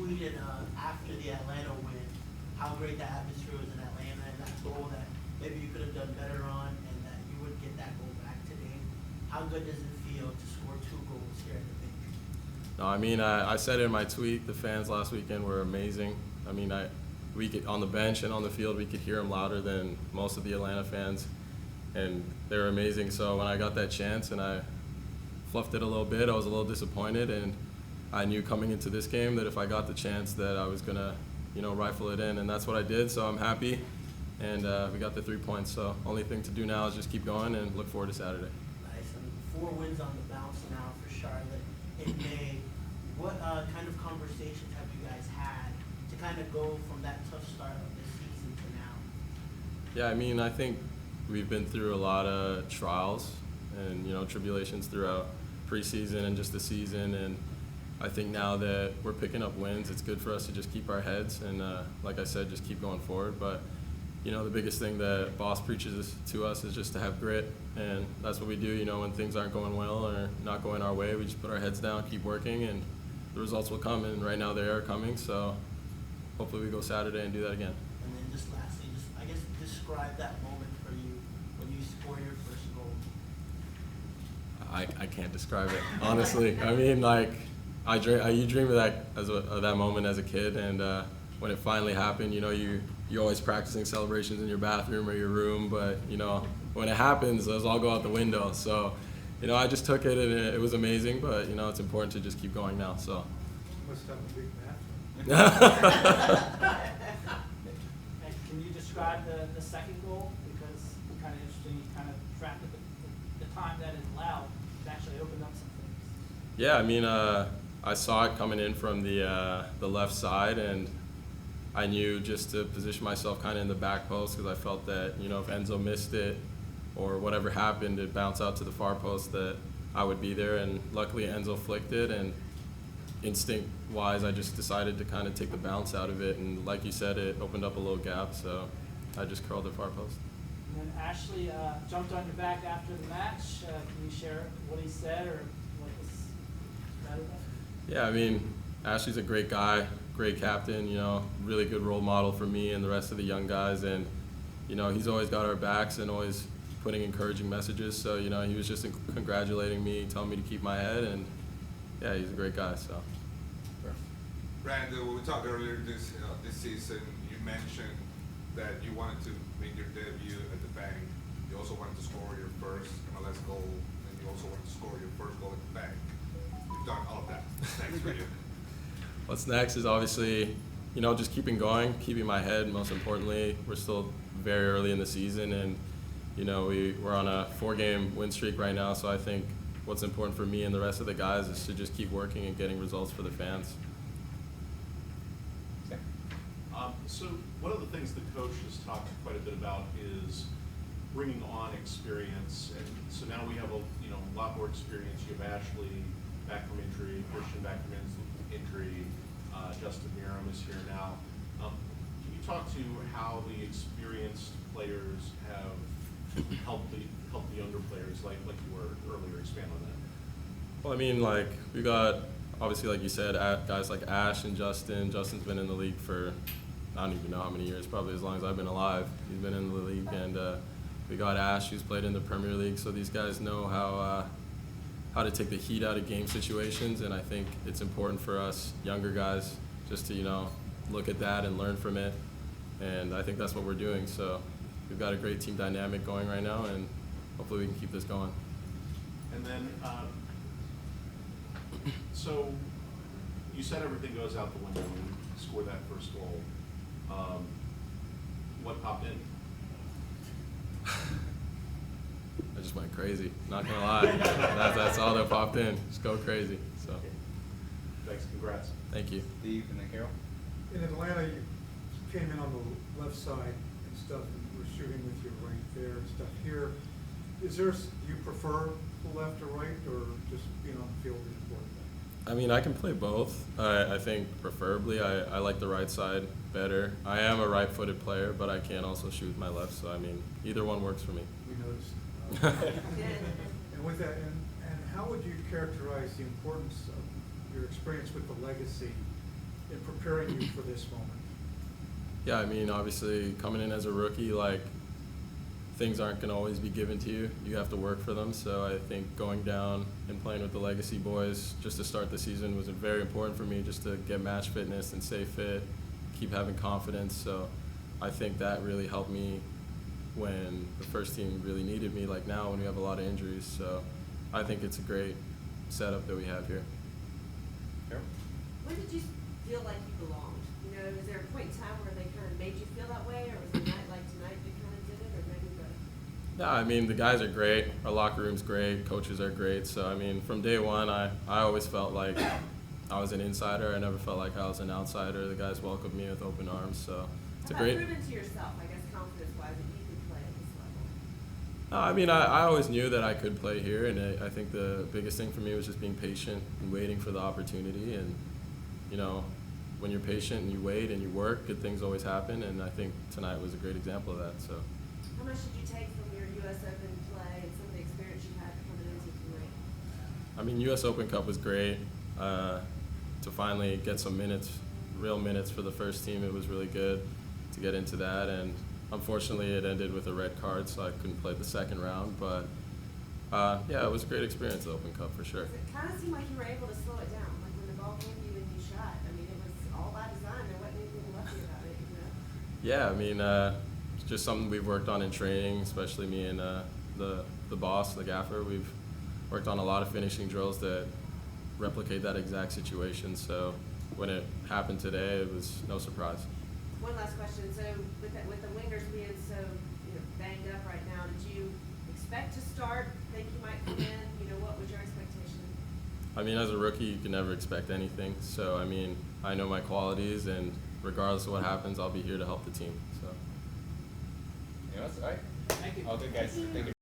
tweeted after the Atlanta win how great the atmosphere was in Atlanta and that goal that maybe you could have done better on and that you would get that goal back today. How good does it feel to score 2 goals here at the Vintage? No, I mean, I said it in my tweet, the fans last weekend were amazing. I mean, we could, on the bench and on the field, we could hear them louder than most of the Atlanta fans, and they were amazing. So when I got that chance and I fluffed it a little bit, I was a little disappointed, and I knew coming into this game that if I got the chance that I was gonna, rifle it in, and that's what I did, so I'm happy, and we got the 3 points. So only thing to do now is just keep going and look forward to Saturday. Nice. I mean, 4 wins on the bounce now for Charlotte in May. What kind of conversations have you guys had to kind of go from that tough start of the season to now? Yeah, I mean, I think we've been through a lot of trials and, tribulations throughout preseason and just the season, and I think now that we're picking up wins, it's good for us to just keep our heads and, like I said, just keep going forward. But, the biggest thing that Boss preaches to us is just to have grit, and that's what we do. When things aren't going well or not going our way, we just put our heads down, keep working, and the results will come, and right now they are coming. So hopefully we go Saturday and do that again. And then just lastly, I guess describe that moment for you when you score your first goal. I can't describe it, honestly. I mean, like, you dream of that moment as a kid, and when it finally happened, you're always practicing celebrations in your bathroom or your room, but when it happens, those all go out the window. So, I just took it, and it was amazing, but it's important to just keep going now. So. Must have a big bathroom. And can you describe the second goal? Because it's kind of interesting, you kind of tracked the time that it allowed to actually open up some things. Yeah, I mean, I saw it coming in from the left side, and I knew just to position myself kind of in the back post because I felt that, if Enzo missed it or whatever happened, it bounced out to the far post, that I would be there. And luckily Enzo flicked it, and instinct-wise, I just decided to kind of take the bounce out of it. And like you said, it opened up a little gap, so I just curled it far post. And then Ashley jumped on your back after the match. Can you share what he said or what was said about? Yeah, I mean, Ashley's a great guy, great captain, really good role model for me and the rest of the young guys. And, he's always got our backs and always putting encouraging messages. So, he was just congratulating me, telling me to keep my head. And, yeah, he's a great guy. So. Brandon, when we talked earlier this season, you mentioned that you wanted to make your debut at the Bank. You also wanted to score your first MLS goal, and you also wanted to score your first goal at the Bank. You've done all of that. Thanks for you. What's next is obviously, just keeping going, keeping my head. Most importantly, we're still very early in the season, and we're on a 4-game win streak right now. So I think what's important for me and the rest of the guys is to just keep working and getting results for the fans. So one of the things the coach has talked quite a bit about is bringing on experience, and so now we have a lot more experience. You have Ashley back from injury, Christian back from injury, Justin Miram is here now. Can you talk to how the experienced players have helped the younger players, like you were earlier? Expand on that. Well, I mean, like, we got, obviously, like you said, guys like Ash and Justin. Justin's been in the league for, I don't even know how many years, probably as long as I've been alive. He's been in the league, and we got Ash, who's played in the Premier League, so these guys know how to take the heat out of game situations, and I think it's important for us younger guys just to, look at that and learn from it, and I think that's what we're doing. So we've got a great team dynamic going right now, and hopefully we can keep this going. And then, so you said everything goes out the window when you score that first goal. What popped in? I just went crazy, not gonna lie. That's all that popped in. Just go crazy. So. Thanks, congrats. Thank you. Steve and then Carol. In Atlanta, you came in on the left side and stuff, and you were shooting with your right there and stuff. Here, do you prefer the left or right, or just being on the field is important? I mean, I can play both. I think preferably I like the right side better. I am a right-footed player, but I can also shoot with my left, so I mean, either one works for me. We noticed. And with that, and how would you characterize the importance of your experience with the legacy in preparing you for this moment? Yeah, I mean, obviously, coming in as a rookie, like, things aren't going to always be given to you. You have to work for them. So I think going down and playing with the Legacy boys just to start the season was very important for me, just to get match fitness and stay fit, keep having confidence. So I think that really helped me when the first team really needed me, like now when we have a lot of injuries. So I think it's a great setup that we have here. When did you feel like you belonged? You know, was there a point in time where they kind of made you feel that way, or was it a night like tonight that kind of did it, or maybe both? No, I mean, the guys are great. Our locker room's great. Coaches are great. So, I mean, from day one, I always felt like I was an insider. I never felt like I was an outsider. The guys welcomed me with open arms. So, it's a How about great. proving to yourself, I guess, confidence-wise, that you could play at this level? No, I mean, I always knew that I could play here, and I think the biggest thing for me was just being patient and waiting for the opportunity. And, you know, when you're patient and you wait and you work, good things always happen. And I think tonight was a great example of that. So. How much did you take from your U.S. Open play and some of the experience you had coming into tonight? I mean, U.S. Open Cup was great. To finally get some minutes, real minutes for the first team, it was really good to get into that. And unfortunately, it ended with a red card, so I couldn't play the second round. But yeah, it was a great experience, the Open Cup, for sure. It kind of seemed like you were able to slow it down, like when the ball came to you and you shot. I mean, it was all by design. There wasn't anything lucky about it, you know? Yeah, I mean, it's just something we've worked on in training, especially me and the boss, the gaffer. We've worked on a lot of finishing drills that replicate that exact situation. So when it happened today, it was no surprise. One last question. So with the wingers being so, you know, banged up right now, did you expect to start? Think you might come in? You know, what was your expectation? I mean, as a rookie, you can never expect anything. So, I mean, I know my qualities, and regardless of what happens, I'll be here to help the team. So. Anyone else? All right. Thank you. All good, guys. Thank you.